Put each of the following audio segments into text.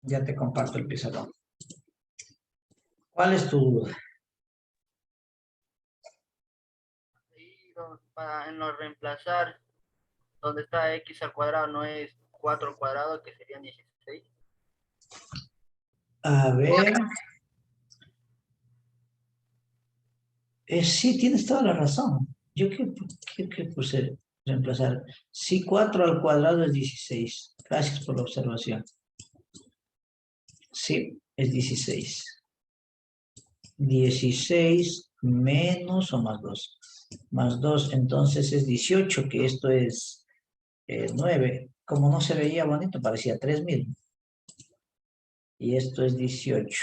Ya te comparto el pizarrón. ¿Cuál es tu duda? En lo reemplazar, donde está x al cuadrado, no es 4 al cuadrado, que sería 16. A ver. Sí, tienes toda la razón. Yo qué puse reemplazar. Si 4 al cuadrado es 16. Gracias por la observación. Sí, es 16. 16 menos o más 2. Más 2, entonces es 18, que esto es 9. Como no se veía bonito, parecía 3000. Y esto es 18.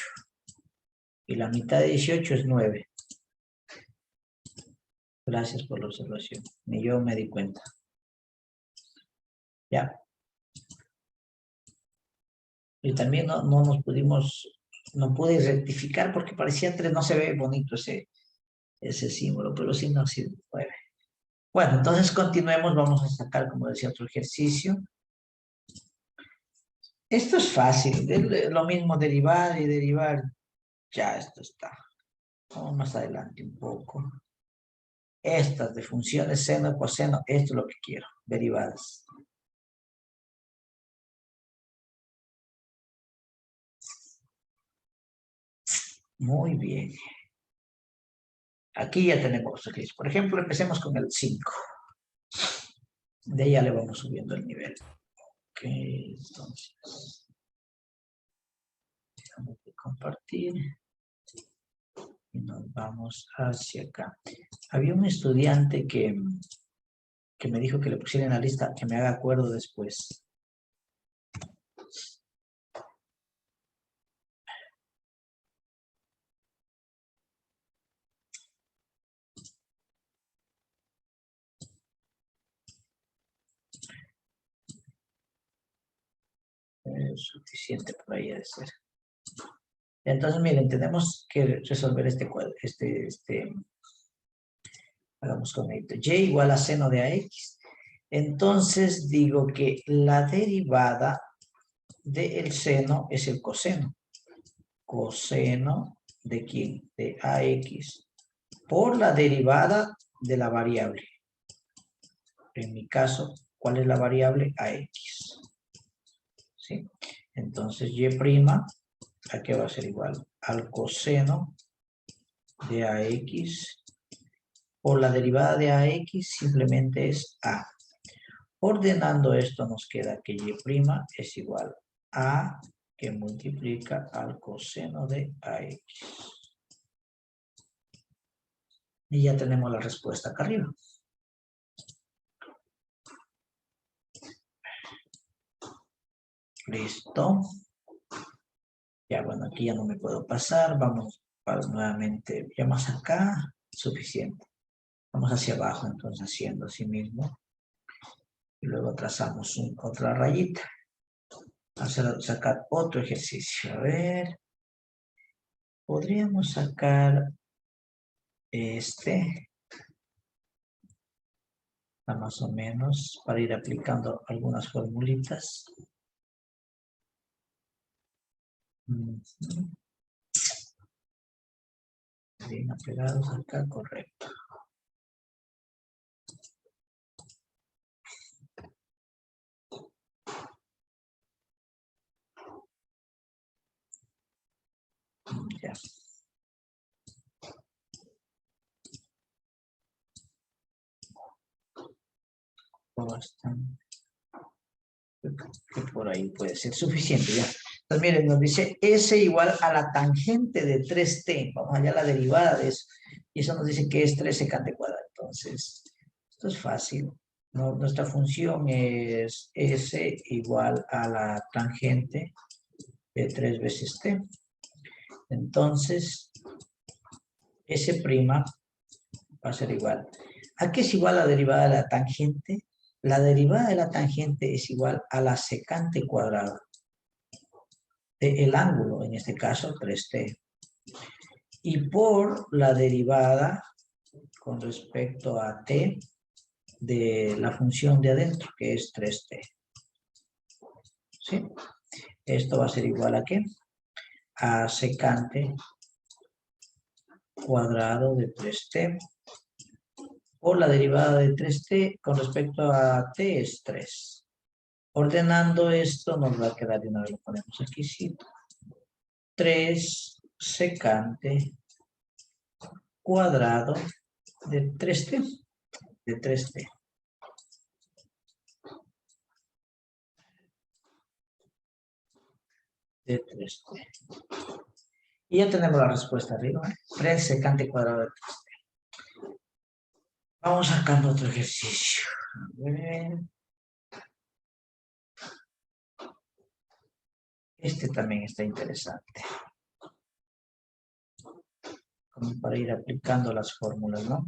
Y la mitad de 18 es 9. Gracias por la observación. Ni yo me di cuenta. Ya. Y también no nos pudimos, no pude rectificar porque parecía 3, no se ve bonito ese símbolo, pero sí no, sí 9. Bueno, entonces continuemos, vamos a sacar, como decía, otro ejercicio. Esto es fácil, lo mismo derivar y derivar, ya esto está. Vamos más adelante un poco. Estas de funciones seno, coseno, esto es lo que quiero, derivadas. Muy bien. Aquí ya tenemos ejercicio. Por ejemplo, empecemos con el 5. De ahí ya le vamos subiendo el nivel. Ok, entonces, vamos a compartir y nos vamos hacia acá. Había un estudiante que me dijo que le pusiera en la lista, que me haga acuerdo después. Suficiente por ahí de ser. Entonces, miren, tenemos que resolver este cuadro, hagamos con esto. Y igual a seno de ax. Entonces, digo que la derivada del seno es el coseno. Coseno de quién? De ax. Por la derivada de la variable. En mi caso, ¿cuál es la variable? Ax. ¿Sí? Entonces, y', ¿a qué va a ser igual? Al coseno de ax. Por la derivada de ax simplemente es a. Ordenando esto nos queda que y' es igual a que multiplica al coseno de ax. Y ya tenemos la respuesta acá arriba. Listo. Ya, bueno, aquí ya no me puedo pasar. Vamos nuevamente, ya más acá, suficiente. Vamos hacia abajo, entonces, haciendo así mismo. Y luego trazamos otra rayita. Sacar otro ejercicio. A ver. Podríamos sacar más o menos, para ir aplicando algunas formulitas. Bien apegados acá, correcto. Ya. Bastante. Que por ahí puede ser suficiente ya. Entonces miren, nos dice S igual a la tangente de 3t. Vamos allá a la derivada de eso. Y eso nos dice que es 3 secante cuadrada. Entonces, esto es fácil. Nuestra función es S igual a la tangente de 3 veces t. Entonces, S' va a ser igual. ¿A qué es igual la derivada de la tangente? La derivada de la tangente es igual a la secante cuadrada del ángulo, en este caso 3t. Y por la derivada con respecto a t de la función de adentro, que es 3t. ¿Sí? Esto va a ser igual a ¿qué? A secante cuadrado de 3t. O la derivada de 3t con respecto a t es 3. Ordenando esto nos va a quedar, de una vez lo ponemos aquí, sí. 3 secante cuadrado de 3t. De 3t. De 3t. Y ya tenemos la respuesta arriba. 3 secante cuadrado de 3t. Vamos sacando otro ejercicio. A ver. Este también está interesante. Como para ir aplicando las fórmulas, ¿no?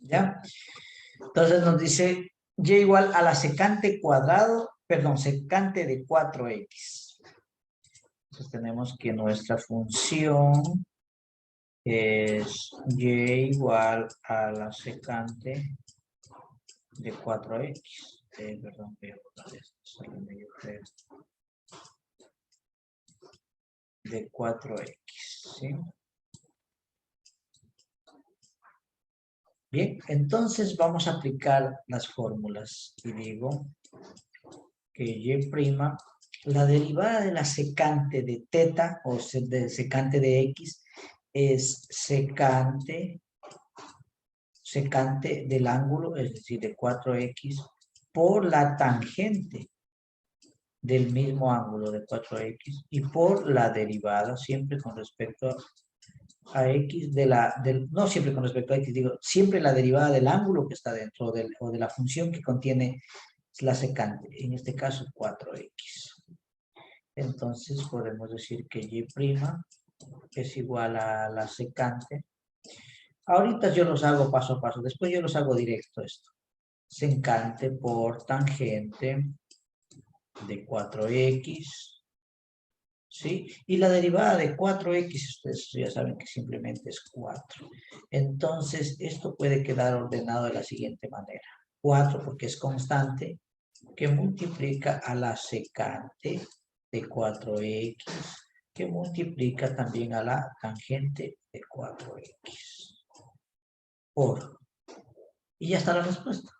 ¿Ya? Entonces nos dice y igual a la secante cuadrado, perdón, secante de 4x. Entonces tenemos que nuestra función es y igual a la secante de 4x. Perdón, voy a borrar esto, sale medio feo. De 4x, ¿sí? Bien, entonces vamos a aplicar las fórmulas. Y digo que y', la derivada de la secante de teta, o de secante de x, es secante del ángulo, es decir, de 4x, por la tangente del mismo ángulo de 4x, y por la derivada, siempre con respecto a x, no siempre con respecto a x, digo, siempre la derivada del ángulo que está dentro o de la función que contiene la secante, en este caso 4x. Entonces podemos decir que y' es igual a la secante. Ahorita yo los hago paso a paso, después yo los hago directo esto. Secante por tangente de 4x, ¿sí? Y la derivada de 4x, ustedes ya saben que simplemente es 4. Entonces, esto puede quedar ordenado de la siguiente manera. 4 porque es constante, que multiplica a la secante de 4x, que multiplica también a la tangente de 4x. Por. Y ya está la respuesta.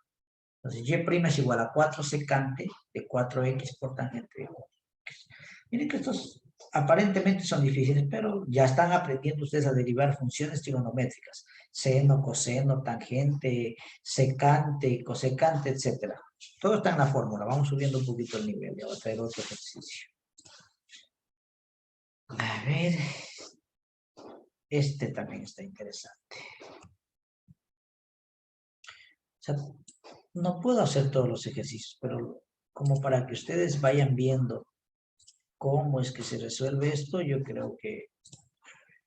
Entonces, y' es igual a 4 secante de 4x por tangente de 4x. Miren que estos aparentemente son difíciles, pero ya están aprendiendo ustedes a derivar funciones trigonométricas. Seno, coseno, tangente, secante, cosecante, etc. Todo está en la fórmula. Vamos subiendo un poquito el nivel. Ya voy a traer otro ejercicio. A ver. Este también está interesante. O sea, no puedo hacer todos los ejercicios, pero como para que ustedes vayan viendo cómo es que se resuelve esto, yo creo que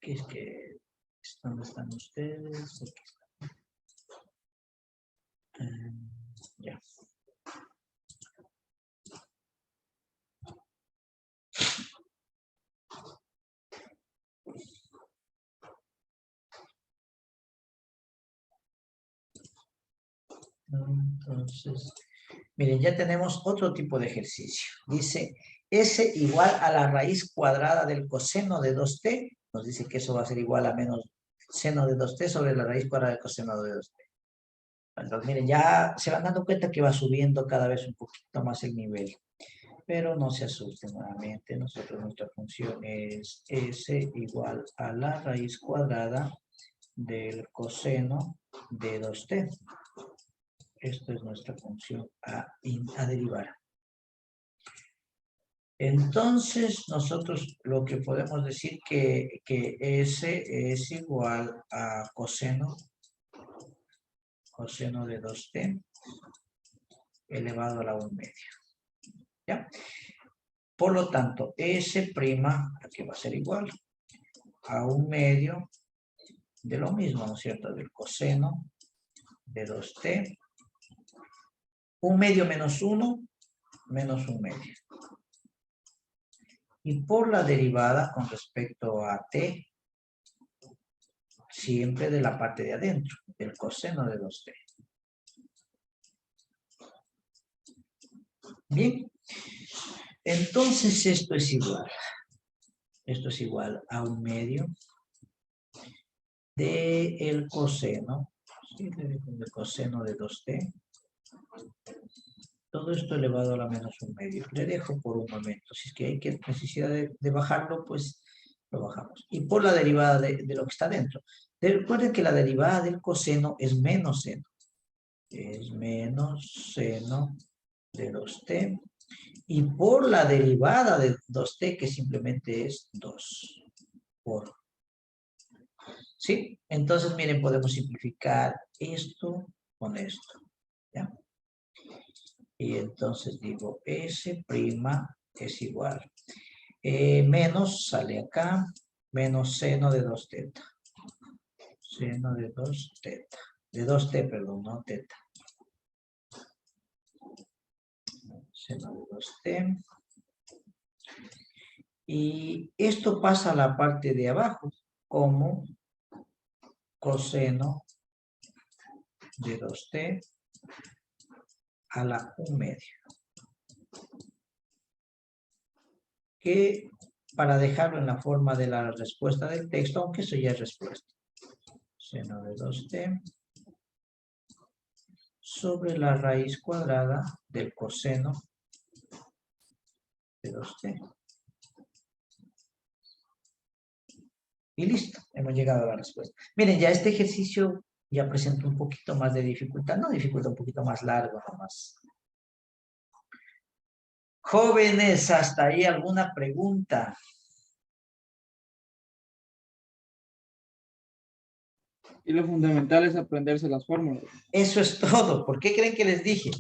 es que ¿dónde están ustedes? Aquí están. Ya. Entonces, miren, ya tenemos otro tipo de ejercicio. Dice, S igual a la raíz cuadrada del coseno de 2t. Nos dice que eso va a ser igual a menos seno de 2t sobre la raíz cuadrada del coseno de 2t. Entonces, miren, ya se van dando cuenta que va subiendo cada vez un poquito más el nivel. Pero no se asusten nuevamente. Nuestra función es S igual a la raíz cuadrada del coseno de 2t. Esto es nuestra función a derivar. Entonces, nosotros lo que podemos decir que S es igual a coseno de 2t elevado a la 1/2. ¿Ya? Por lo tanto, S', aquí va a ser igual a 1/2 de lo mismo, ¿no es cierto? Del coseno de 2t. 1/2 menos 1, menos 1/2. Y por la derivada con respecto a t, siempre de la parte de adentro, del coseno de 2t. Bien, entonces esto es igual. Esto es igual a 1/2 del coseno, ¿sí? Del coseno de 2t. Todo esto elevado a la menos 1/2. Le dejo por un momento. Si es que hay necesidad de bajarlo, pues lo bajamos. Y por la derivada de lo que está dentro. Recuerden que la derivada del coseno es menos seno. Es menos seno de 2t. Y por la derivada de 2t, que simplemente es 2. Por. ¿Sí? Entonces, miren, podemos simplificar esto con esto. ¿Ya? Y entonces digo, S' es igual. Menos sale acá, menos seno de 2 teta. Seno de 2 teta. De 2t, perdón, no teta. Seno de 2t. Y esto pasa a la parte de abajo como coseno de 2t a la 1/2. Que para dejarlo en la forma de la respuesta del texto, aunque eso ya es respuesta. Seno de 2t sobre la raíz cuadrada del coseno de 2t. Y listo, hemos llegado a la respuesta. Miren, ya este ejercicio ya presenta un poquito más de dificultad, no dificultad, un poquito más largo nomás. Jóvenes, ¿hasta ahí alguna pregunta? Y lo fundamental es aprenderse las fórmulas. Eso es todo. ¿Por qué creen que les dije?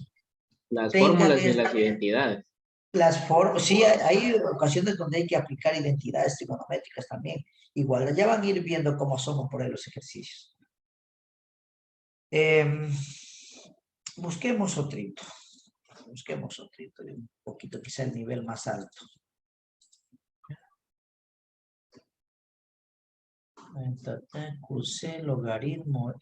Las Tengan fórmulas y las identidades. las formas, sí, hay ocasiones donde hay que aplicar identidades trigonométricas también. Igual, ya van a ir viendo cómo somos por ahí los ejercicios. Busquemos otrito. Busquemos otrito, un poquito quizá el nivel más alto. Cursé logaritmo.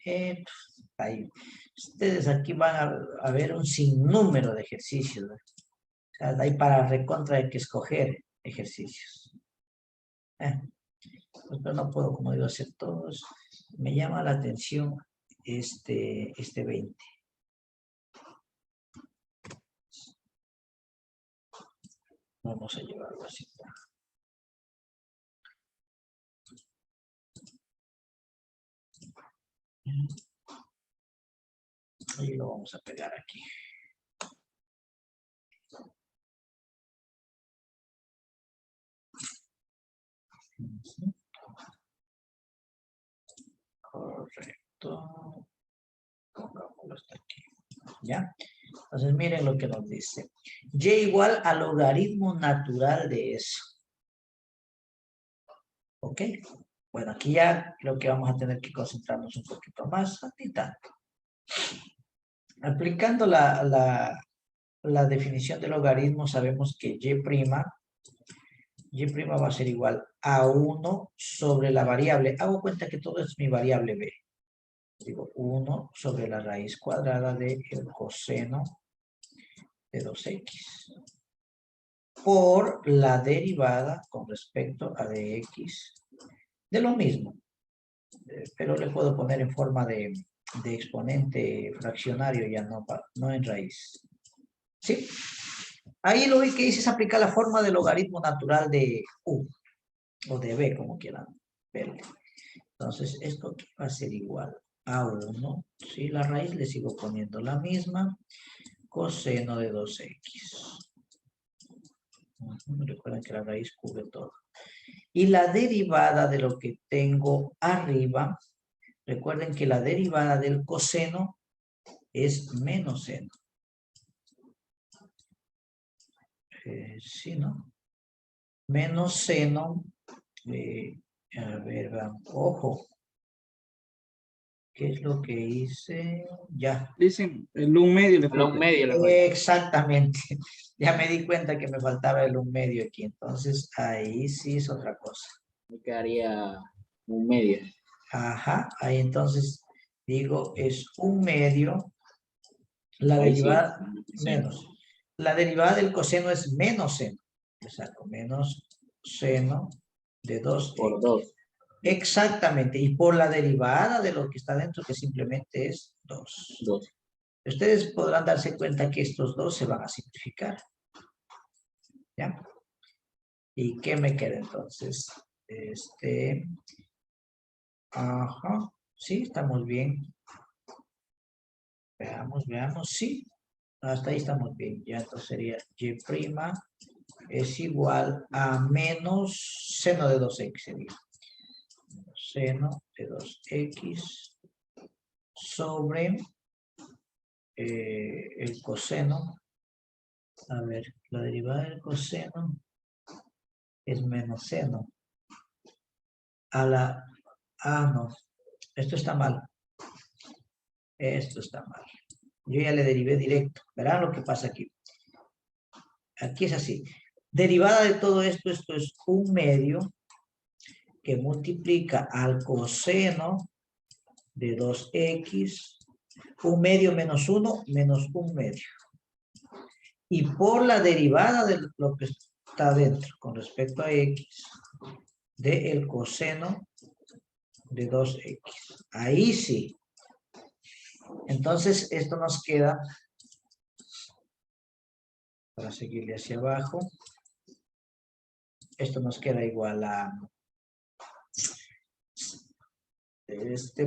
Ahí. Ustedes aquí van a ver un sinnúmero de ejercicios. ¿No? O sea, de ahí para recontra hay que escoger ejercicios. Pues, pero no puedo, como digo, hacer todos. Me llama la atención este 20. Vamos a llevarlo así. Y lo vamos a pegar aquí. Correcto. Pongámoslo hasta aquí. ¿Ya? Entonces miren lo que nos dice. Y igual al logaritmo natural de eso. ¿Ok? Bueno, aquí ya creo que vamos a tener que concentrarnos un poquito más. Ni tanto. Aplicando la definición de logaritmo, sabemos que y' va a ser igual a 1 sobre la variable. Hago cuenta que todo es mi variable b. Digo, 1 sobre la raíz cuadrada del coseno de 2x. Por la derivada con respecto a dx de lo mismo. Pero le puedo poner en forma de exponente fraccionario, ya no en raíz. ¿Sí? Ahí lo que hice es aplicar la forma de logaritmo natural de u, o de b, como quieran verlo. Entonces, esto va a ser igual a 1, ¿sí? La raíz le sigo poniendo la misma, coseno de 2x. Recuerden que la raíz cubre todo. Y la derivada de lo que tengo arriba, recuerden que la derivada del coseno es menos seno. Sí, ¿no? Menos seno. A ver, ojo. ¿Qué es lo que hice? Ya. Dicen el 1/2 le A lo falta. medio le falta. Exactamente. Ya me di cuenta que me faltaba el 1/2 aquí. Entonces, ahí sí es otra cosa. Me quedaría 1/2. Ajá. Ahí entonces digo es 1/2. La Ahí sí. derivada Sí. menos. La derivada del coseno es menos seno. Le saco menos seno de 2x. Por 2. Exactamente. Y por la derivada de lo que está dentro, que simplemente es 2. 2. Ustedes podrán darse cuenta que estos dos se van a simplificar. ¿Ya? ¿Y qué me queda entonces? Ajá. Sí, estamos bien. Veamos. Sí. Hasta ahí estamos bien. Ya entonces sería y' es igual a menos seno de 2x. Sería. Seno de 2x sobre el coseno. A ver, la derivada del coseno es menos seno. No, esto está mal. Esto está mal. Yo ya le derivé directo. Verán lo que pasa aquí. Aquí es así. Derivada de todo esto es 1/2 que multiplica al coseno de 2x. 1/2 menos 1 menos 1/2. Y por la derivada de lo que está dentro con respecto a x del coseno de 2x. Ahí sí. Entonces, esto nos queda, para seguirle hacia abajo, esto nos queda igual a,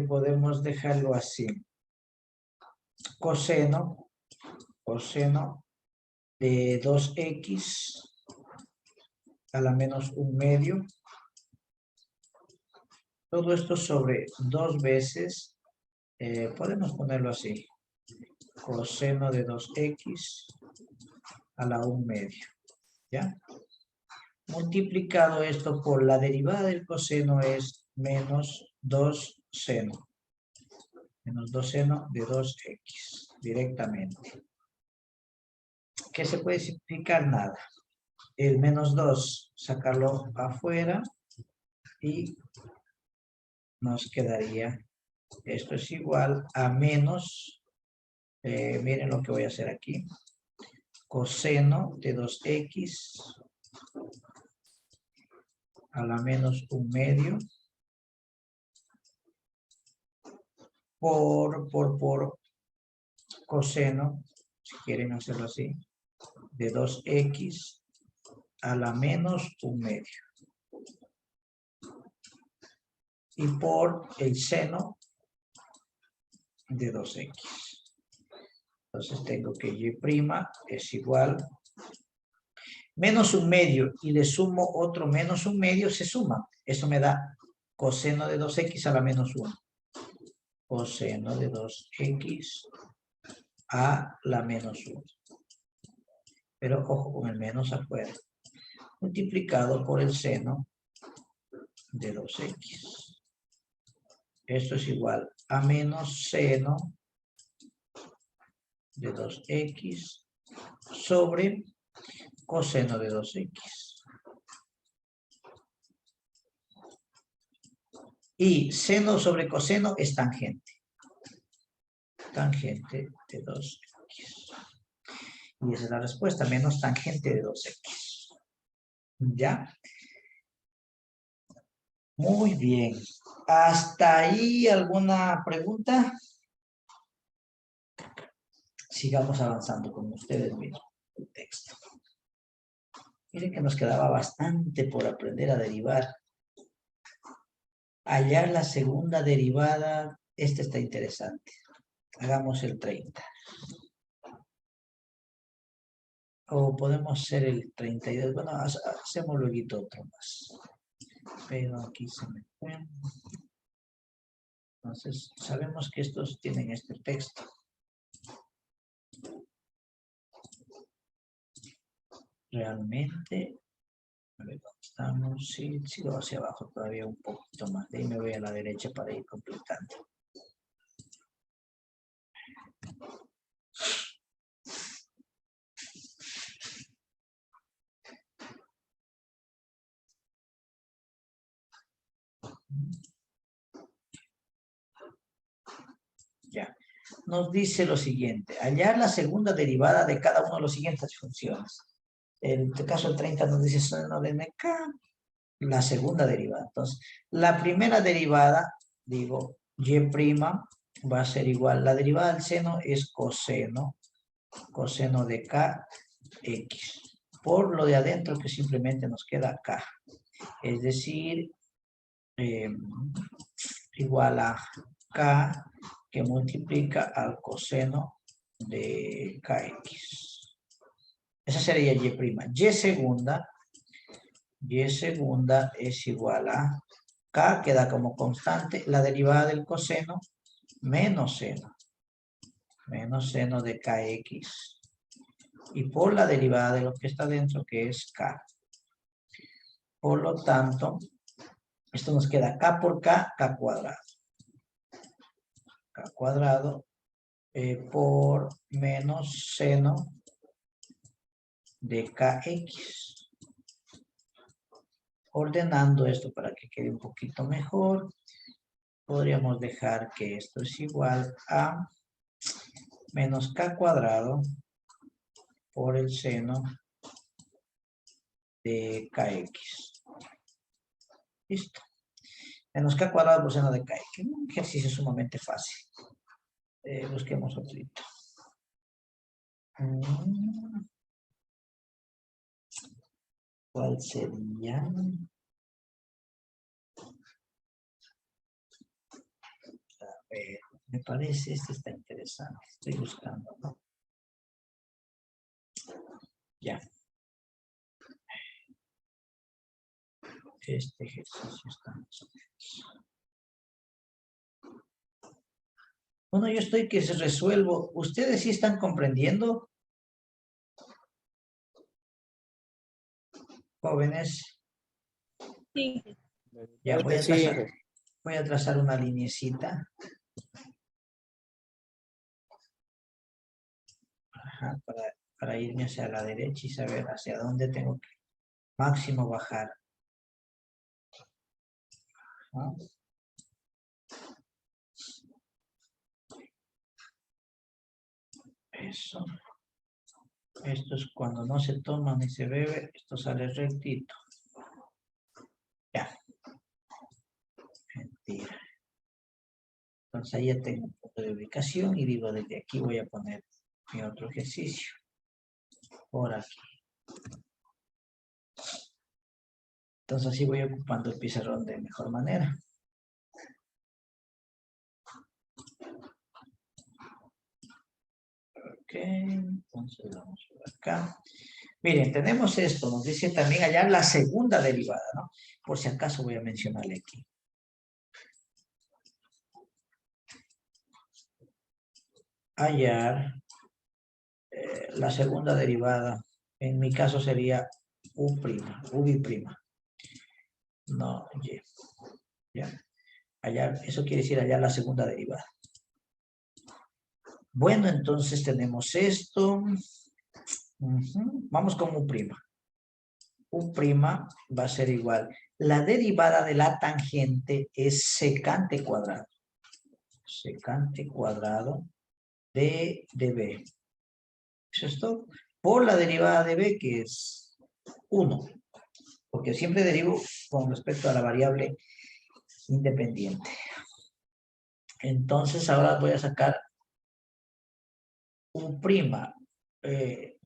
podemos dejarlo así, coseno de 2x a la menos 1/2. Todo esto sobre 2 veces, podemos ponerlo así, coseno de 2x a la 1/2, ¿ya? Multiplicado esto por la derivada del coseno es menos 2 seno. Menos 2 seno de 2x, directamente. ¿Qué se puede simplificar? Nada. El menos 2, sacarlo afuera y nos quedaría, esto es igual a menos, miren lo que voy a hacer aquí, coseno de 2x a la menos 1/2 por coseno, si quieren hacerlo así, de 2x a la menos 1/2. Y por el seno de 2x. Entonces tengo que y' es igual menos 1/2 y le sumo otro menos 1/2, se suma. Eso me da coseno de 2x a la menos 1. Coseno de 2x a la menos 1. Pero ojo con el menos afuera. Multiplicado por el seno de 2x. Esto es igual a menos seno de 2x sobre coseno de 2x. Y seno sobre coseno es tangente. Tangente de 2x. Y esa es la respuesta, menos tangente de 2x. ¿Ya? Muy bien. ¿Hasta ahí alguna pregunta? Sigamos avanzando con ustedes mismos el texto. Miren que nos quedaba bastante por aprender a derivar. Hallar la segunda derivada, esta está interesante. Hagamos el 30. O podemos hacer el 32. Bueno, hacemos luego otro más. Pero aquí se me fue. Entonces, sabemos que estos tienen este texto. Realmente, a ver dónde estamos. Sí, sigo hacia abajo todavía un poquito más. De ahí me voy a la derecha para ir completando. Ya. Nos dice lo siguiente. Hallar la segunda derivada de cada una de las siguientes funciones. En este caso el 30 nos dice seno de MK. La segunda derivada. Entonces, la primera derivada, digo, y' va a ser igual. La derivada del seno es coseno de kx. Por lo de adentro que simplemente nos queda k. Es decir, igual a k que multiplica al coseno de kx. Esa sería y'. Y segunda es igual a k, queda como constante, la derivada del coseno menos seno de kx. Y por la derivada de lo que está dentro, que es k. Por lo tanto, esto nos queda k por k, k cuadrado. K cuadrado por menos seno de kx. Ordenando esto para que quede un poquito mejor, podríamos dejar que esto es igual a menos k cuadrado por el seno de kx. Listo. Menos k cuadrado por seno de kx. Un ejercicio sumamente fácil. Busquemos otro. ¿Cuál sería? A ver, me parece este está interesante. Estoy buscando, ¿no? Ya. Este ejercicio está más o menos. Bueno, yo estoy que se resuelvo. ¿Ustedes sí están comprendiendo? Jóvenes. Sí. Ya voy a trazar una linecita. Ajá, para irme hacia la derecha y saber hacia dónde tengo que máximo bajar. ¿No? Eso. Esto es cuando no se toma ni se bebe, esto sale rectito. Ya. Mentira. Entonces ahí ya tengo un punto de ubicación y digo, desde aquí voy a poner mi otro ejercicio. Por aquí. Entonces así voy ocupando el pizarrón de mejor manera. Ok, entonces vamos por acá. Miren, tenemos esto, nos dice también hallar la segunda derivada, ¿no? Por si acaso voy a mencionarle aquí. Hallar la segunda derivada, en mi caso sería u', ubi'. No, y. ¿Ya? Hallar, eso quiere decir hallar la segunda derivada. Bueno, entonces tenemos esto. Vamos con u'. U' va a ser igual. La derivada de la tangente es secante cuadrado. Secante cuadrado de b. Eso es todo. Por la derivada de b, que es 1. Porque siempre derivo con respecto a la variable independiente. Entonces ahora voy a sacar u'.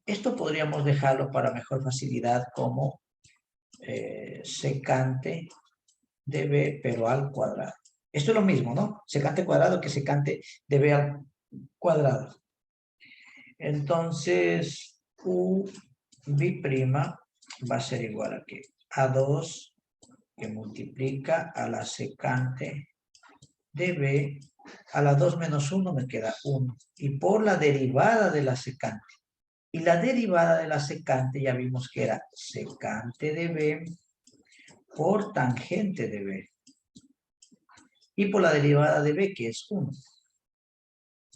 Esto podríamos dejarlo para mejor facilidad como secante de b, pero al cuadrado. Esto es lo mismo, ¿no? Secante cuadrado que secante de b al cuadrado. Entonces, u'b' va a ser igual a ¿qué? A 2 que multiplica a la secante de b, a la 2 menos 1 me queda 1. Y por la derivada de la secante. Y la derivada de la secante ya vimos que era secante de b por tangente de b. Y por la derivada de b, que es 1.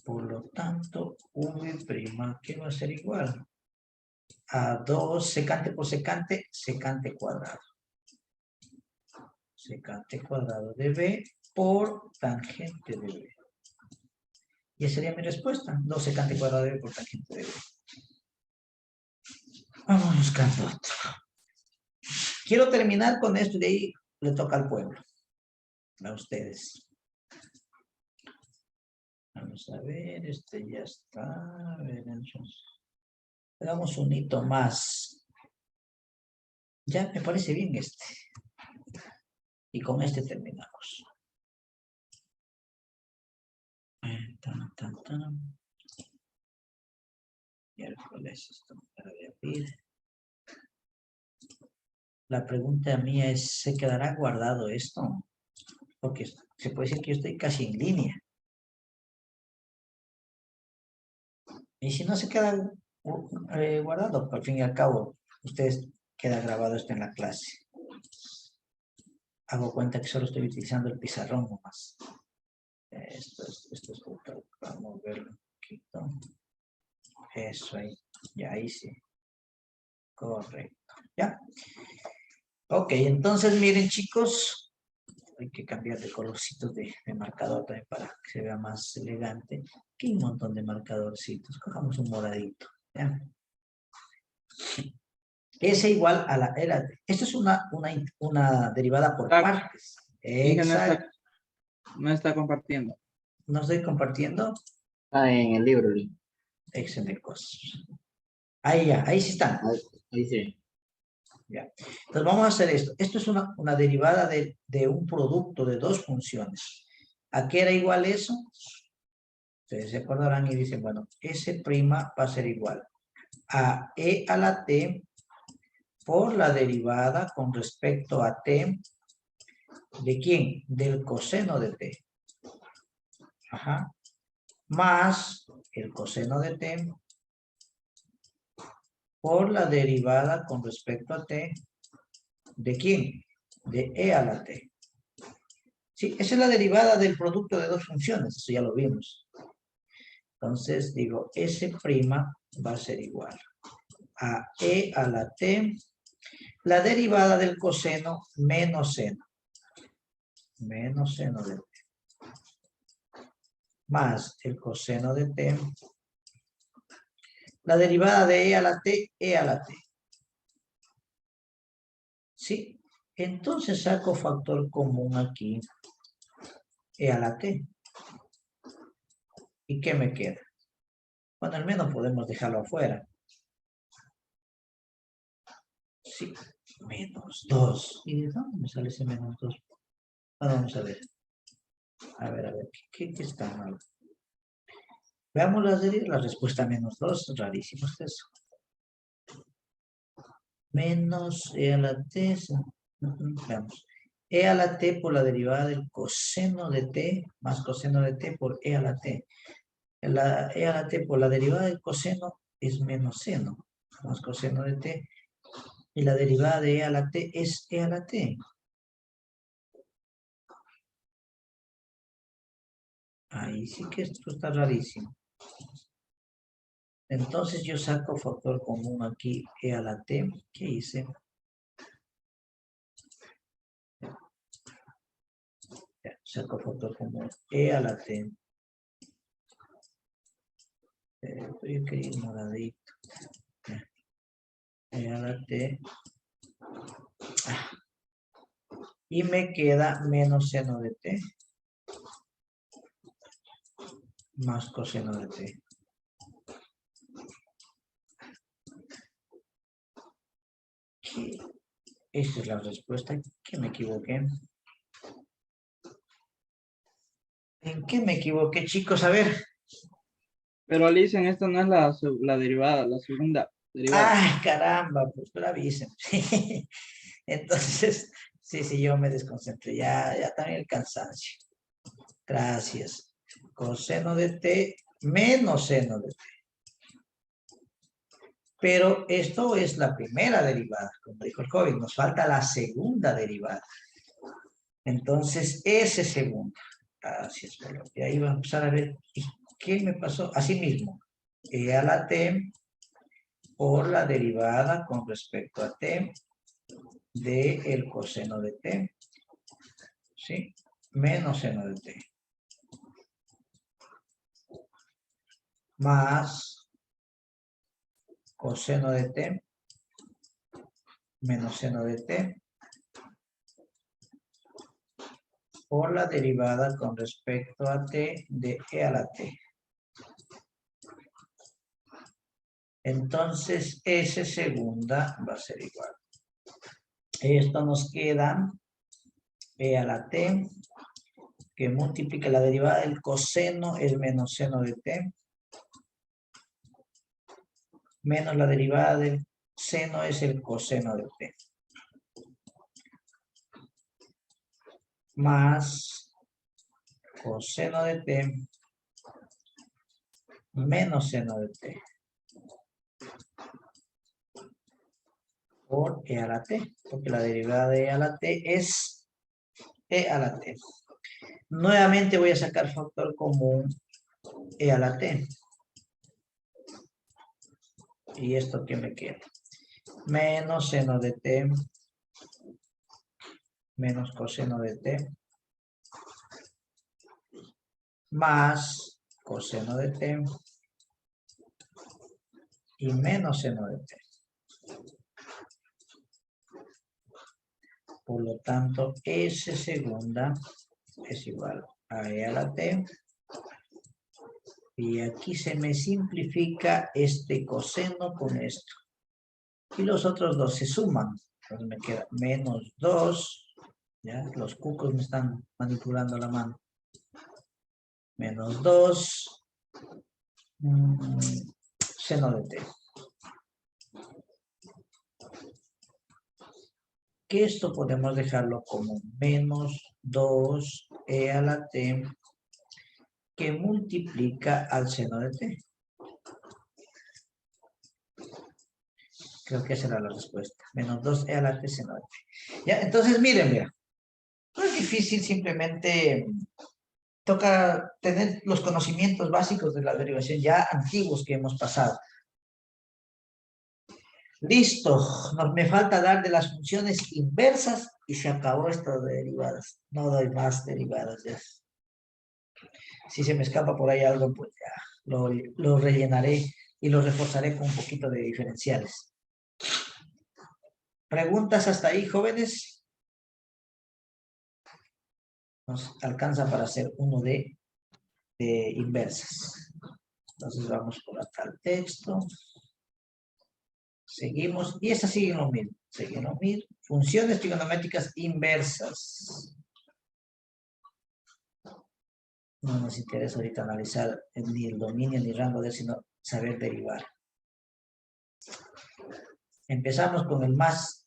Por lo tanto, v', ¿qué va a ser igual? A 2 secante por secante, secante cuadrado. Secante cuadrado de b por tangente de b. Y esa sería mi respuesta. 2 secante cuadrado de b por tangente de b. Vamos buscando otro. Quiero terminar con esto y de ahí le toca al pueblo. A ustedes. Vamos a ver, este ya está. A ver, entonces. Hagamos un hito más. Ya me parece bien este. Y con este terminamos. Tan, tan, tan. Miércoles, esto para abrir. La pregunta mía es, ¿se quedará guardado esto? Porque se puede decir que yo estoy casi en línea. Y si no se queda guardado, al fin y al cabo, ustedes queda grabado esto en la clase. Hago cuenta que solo estoy utilizando el pizarrón nomás. Esto es justo. Vamos a verlo un poquito. Eso ahí. Ya ahí sí. Correcto. ¿Ya? Ok, entonces miren chicos. Hay que cambiar de colorcitos de marcador también para que se vea más elegante. Aquí hay un montón de marcadorcitos. Cojamos un moradito. ¿Ya? S igual a la L. Esto es una derivada por partes. Exacto. No está compartiendo. ¿No estoy compartiendo? Está en el libro. Excelente cosas. Ahí ya, ahí sí están. Ahí sí. Ya. Entonces vamos a hacer esto. Esto es una derivada de un producto de dos funciones. ¿A qué era igual eso? Ustedes se acordarán y dicen, bueno, S' va a ser igual a E a la T por la derivada con respecto a T. ¿De quién? Del coseno de T. Ajá. Más el coseno de T por la derivada con respecto a T. ¿De quién? De E a la T. Sí, esa es la derivada del producto de dos funciones. Eso ya lo vimos. Entonces digo, S' va a ser igual a E a la T. La derivada del coseno menos seno. Menos seno de T. Más el coseno de T. La derivada de E a la T, E a la T. ¿Sí? Entonces saco factor común aquí. E a la T. ¿Y qué me queda? Bueno, al menos podemos dejarlo afuera. Sí, menos 2. ¿Y de dónde me sale ese menos 2? Bueno, vamos a ver. A ver, ¿qué está mal? Veamos la respuesta menos 2. Rarísimo es eso. Menos E a la T. Veamos. E a la T por la derivada del coseno de T más coseno de T por E a la T. La E a la T por la derivada del coseno es menos seno más coseno de T. Y la derivada de E a la T es E a la T. Ahí sí que esto está rarísimo. Entonces yo saco factor común aquí, E a la T. ¿Qué hice? Ya, saco factor común, E a la T. Yo quería ir moradito. E a la T. Y me queda menos seno de T. Más coseno de T. Esta es la respuesta. ¿Qué me equivoqué? ¿En qué me equivoqué, chicos? A ver. Pero Alicia, esta no es la derivada, la segunda derivada. ¡Ay, caramba! Pues avisen. Entonces, sí, yo me desconcentré. Ya también el cansancio. Gracias. Coseno de T menos seno de T. Pero esto es la primera derivada, como dijo el joven. Nos falta la segunda derivada. Entonces, ese segundo. Gracias, y ahí va a empezar a ver ¿Qué me pasó? Así mismo, e a la t por la derivada con respecto a t de el coseno de t, ¿sí? Menos seno de t. Más coseno de t menos seno de t por la derivada con respecto a t de e a la t. Entonces, S segunda va a ser igual. Esto nos queda e a la t, que multiplica la derivada del coseno es menos seno de t, menos la derivada del seno es el coseno de t. Más coseno de t menos seno de t por e a la t, porque la derivada de e a la t es e a la t. Nuevamente voy a sacar factor común e a la t. ¿Y esto qué me queda? Menos seno de t menos coseno de t más coseno de t y menos seno de t. Por lo tanto, S segunda es igual a e a la t. Y aquí se me simplifica este coseno con esto. Y los otros dos se suman. Entonces me queda menos 2. ¿Ya? Los cucos me están manipulando la mano. Menos 2. Seno de t. Que esto podemos dejarlo como menos 2 e a la t que multiplica al seno de t. Creo que esa era la respuesta. Menos 2 e a la t seno de t. Ya, entonces miren, mira. No es difícil, simplemente toca tener los conocimientos básicos de la derivación ya antiguos que hemos pasado. Listo, me falta dar de las funciones inversas y se acabó esto de derivadas. No doy más derivadas ya. Si se me escapa por ahí algo, pues ya lo rellenaré y lo reforzaré con un poquito de diferenciales. ¿Preguntas hasta ahí, jóvenes? Nos alcanza para hacer uno de inversas. Entonces vamos por acá al texto. Seguimos. Y estas siguen lo mismo. Siguen lo mismo. Funciones trigonométricas inversas. No nos interesa ahorita analizar ni el dominio ni rango de, sino saber derivar. Empezamos con el más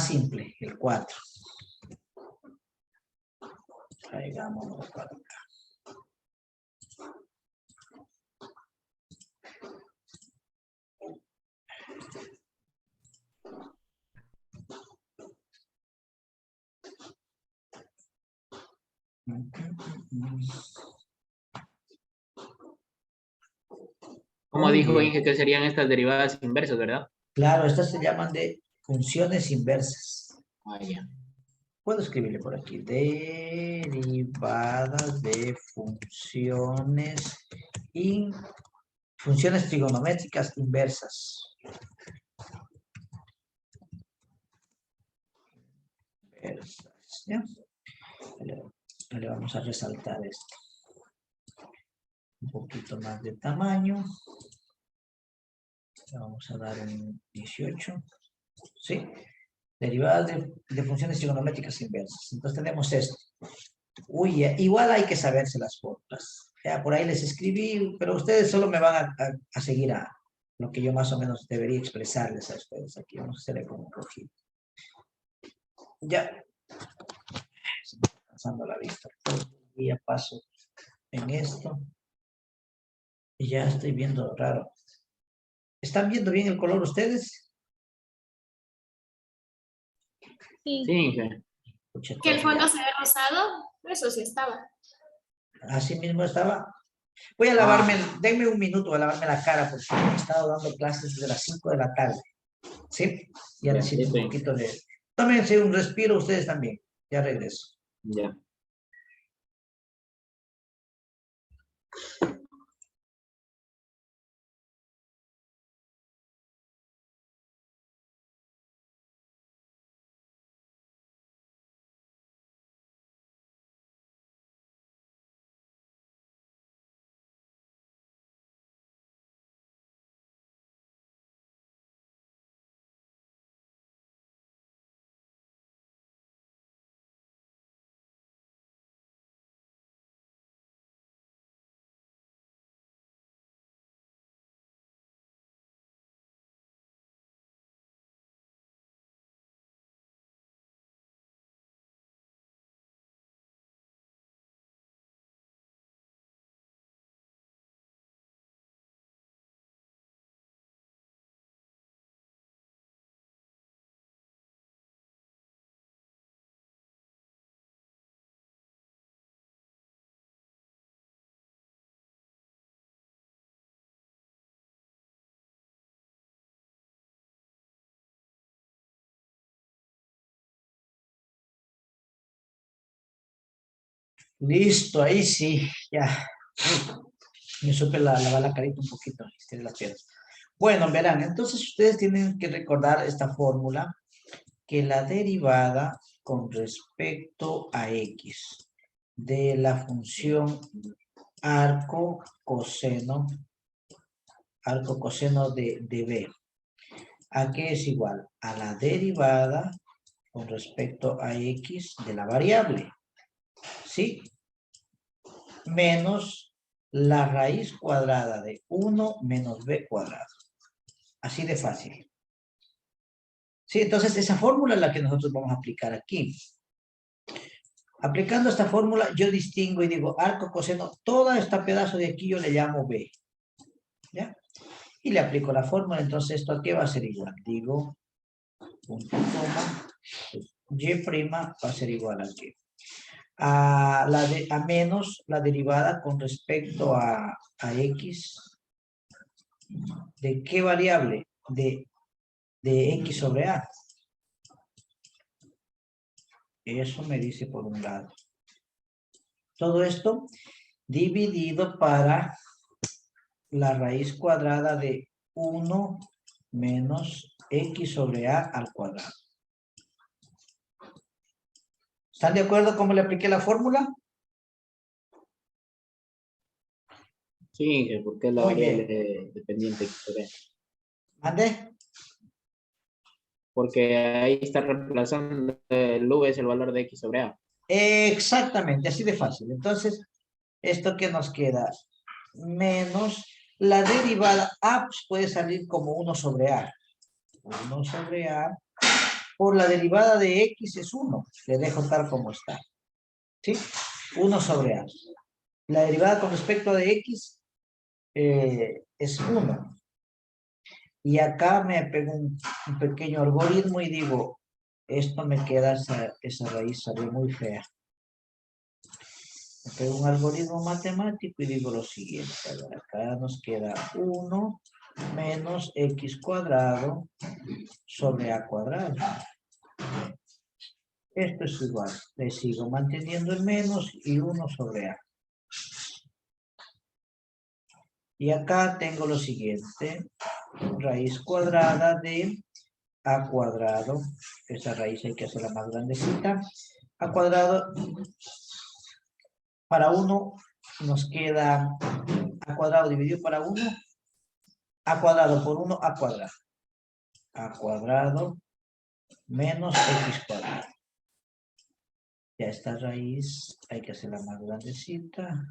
simple, el 4. Traigámonos para acá. Como dijo Inge que serían estas derivadas inversas, ¿verdad? Claro, estas se llaman de funciones inversas. Ah, ya. Puedo escribirle por aquí. Derivadas de funciones trigonométricas inversas. ¿Ya? Le vamos a resaltar esto. Un poquito más de tamaño. Le vamos a dar un 18. ¿Sí? Derivadas de funciones trigonométricas inversas. Entonces tenemos esto. Uy, igual hay que saberse las fórmulas. Ya por ahí les escribí, pero ustedes solo me van a seguir a lo que yo más o menos debería expresarles a ustedes. Aquí vamos a hacerle como un rojito. Ya. Se me está cansando la vista. Y ya paso en esto. Y ya estoy viendo raro. ¿Están viendo bien el color ustedes? Sí. Sí, Inge. Pucha, Que el fondo todavía. se ve rosado, eso sí estaba. Así mismo estaba. Voy a lavarme, denme un minuto a lavarme la cara porque he estado dando clases desde las 5 de la tarde. ¿Sí? Ya Ya, necesito listo, un poquito de... Tómense un respiro ustedes también. Ya regreso. ya. Listo, ahí sí, ya. Me supe lavar la carita un poquito, estiré las piernas. Bueno, verán, entonces ustedes tienen que recordar esta fórmula, que la derivada con respecto a x de la función arco coseno de b, ¿a qué es igual? A la derivada con respecto a x de la variable, ¿sí? Menos la raíz cuadrada de 1 menos b cuadrado. Así de fácil. Sí, entonces esa fórmula es la que nosotros vamos a aplicar aquí. Aplicando esta fórmula, yo distingo y digo arco coseno, toda esta pedazo de aquí yo le llamo b. ¿Ya? Y le aplico la fórmula, entonces esto aquí va a ser igual. Digo, punto coma, y' va a ser igual a qué. A menos la derivada con respecto a x. ¿De qué variable? De x sobre a. Eso me dice por un lado. Todo esto dividido para la raíz cuadrada de 1 menos x sobre a al cuadrado. ¿Están de acuerdo cómo le apliqué la fórmula? Sí, porque es la Muy bien. variable dependiente que se ve. ¿Mande? Porque ahí está reemplazando el v es el valor de x sobre a. Exactamente, así de fácil. Entonces, ¿esto qué nos queda? Menos la derivada a pues puede salir como 1 sobre a. 1 sobre a por la derivada de x es 1. Le dejo tal como está. ¿Sí? 1 sobre a. La derivada con respecto de x es 1. Y acá me pego un pequeño algoritmo y digo, esto me queda, esa raíz salió muy fea. Me pego un algoritmo matemático y digo lo siguiente. A ver, acá nos queda 1 menos x cuadrado sobre a cuadrado. Esto es igual. Le sigo manteniendo el menos y 1 sobre a. Y acá tengo lo siguiente. Raíz cuadrada de a cuadrado. Esta raíz hay que hacerla más grandecita. A cuadrado. Para 1 nos queda a cuadrado dividido para 1. A cuadrado por 1, a cuadrado. A cuadrado menos x cuadrado. Ya esta raíz hay que hacerla más grandecita.